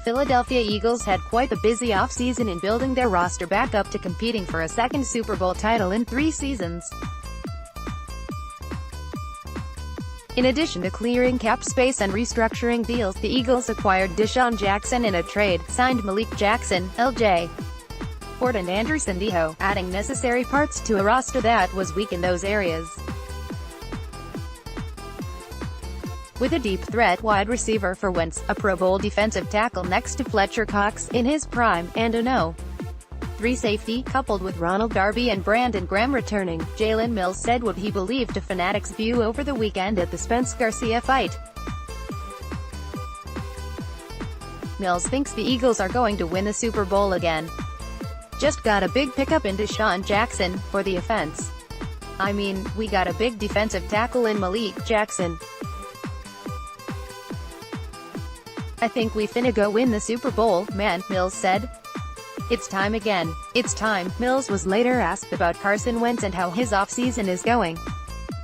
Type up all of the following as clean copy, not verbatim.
Philadelphia Eagles had quite the busy offseason in building their roster back up to competing for a second Super Bowl title in 3 seasons. In addition to clearing cap space and restructuring deals, the Eagles acquired DeSean Jackson in a trade, signed Malik Jackson, L.J. Ford and Andrew Sendejo, adding necessary parts to a roster that was weak in those areas. With a deep threat wide receiver for Wentz, a Pro Bowl defensive tackle next to Fletcher Cox, in his prime, and a No.3 safety, coupled with Ronald Darby and Brandon Graham returning, Jalen Mills said what he believed to Fanatics View over the weekend at the Spence Garcia fight. Mills thinks the Eagles are going to win the Super Bowl again. Just got a big pickup in DeSean Jackson, for the offense. I mean, we got a big defensive tackle in Malik Jackson. I think we finna go win the Super Bowl, man, Mills said. It's time again. It's time. Mills was later asked about Carson Wentz and how his offseason is going.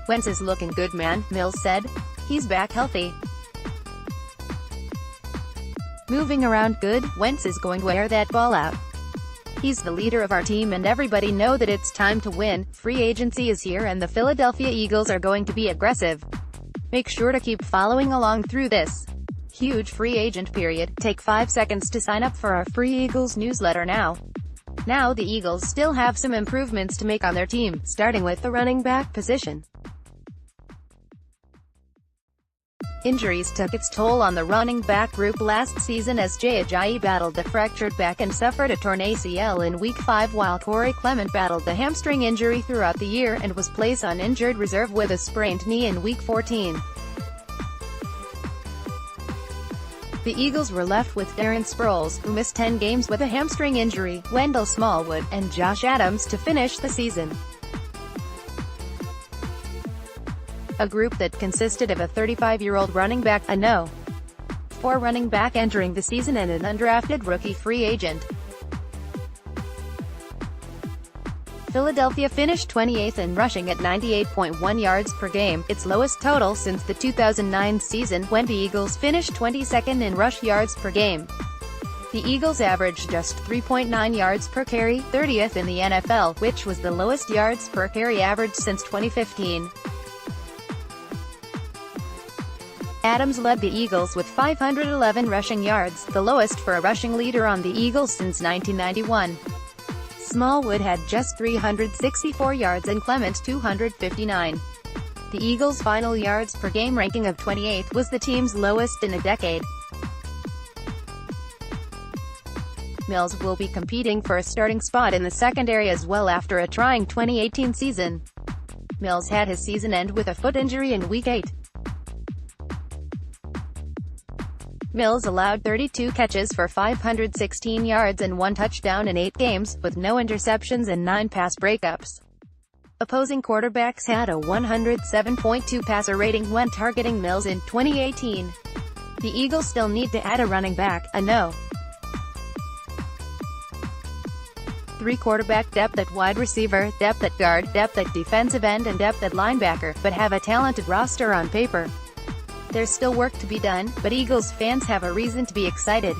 Wentz is looking good, man, Mills said. He's back healthy. Moving around good. Wentz is going to wear that ball out. He's the leader of our team and everybody know that it's time to win. Free agency is here and the Philadelphia Eagles are going to be aggressive. Make sure to keep following along through this huge free agent period. Take 5 seconds to sign up for our free Eagles newsletter now. Now the Eagles still have some improvements to make on their team, starting with the running back position. Injuries took its toll on the running back group last season as Jay Ajayi battled the fractured back and suffered a torn ACL in Week 5 while Corey Clement battled the hamstring injury throughout the year and was placed on injured reserve with a sprained knee in Week 14. The Eagles were left with Darren Sproles, who missed 10 games with a hamstring injury, Wendell Smallwood, and Josh Adams to finish the season. A group that consisted of a 35-year-old running back, a No.4 running back entering the season and an undrafted rookie free agent. Philadelphia finished 28th in rushing at 98.1 yards per game, its lowest total since the 2009 season, when the Eagles finished 22nd in rush yards per game. The Eagles averaged just 3.9 yards per carry, 30th in the NFL, which was the lowest yards per carry average since 2015. Adams led the Eagles with 511 rushing yards, the lowest for a rushing leader on the Eagles since 1991. Smallwood had just 364 yards and Clement 259. The Eagles' final yards per game ranking of 28th was the team's lowest in a decade. Mills will be competing for a starting spot in the secondary as well after a trying 2018 season. Mills had his season end with a foot injury in Week 8. Mills allowed 32 catches for 516 yards and 1 touchdown in 8 games, with no interceptions and 9 pass breakups. Opposing quarterbacks had a 107.2 passer rating when targeting Mills in 2018. The Eagles still need to add a running back, a No.3 quarterback, depth at wide receiver, depth at guard, depth at defensive end and depth at linebacker, but have a talented roster on paper. There's still work to be done, but Eagles fans have a reason to be excited.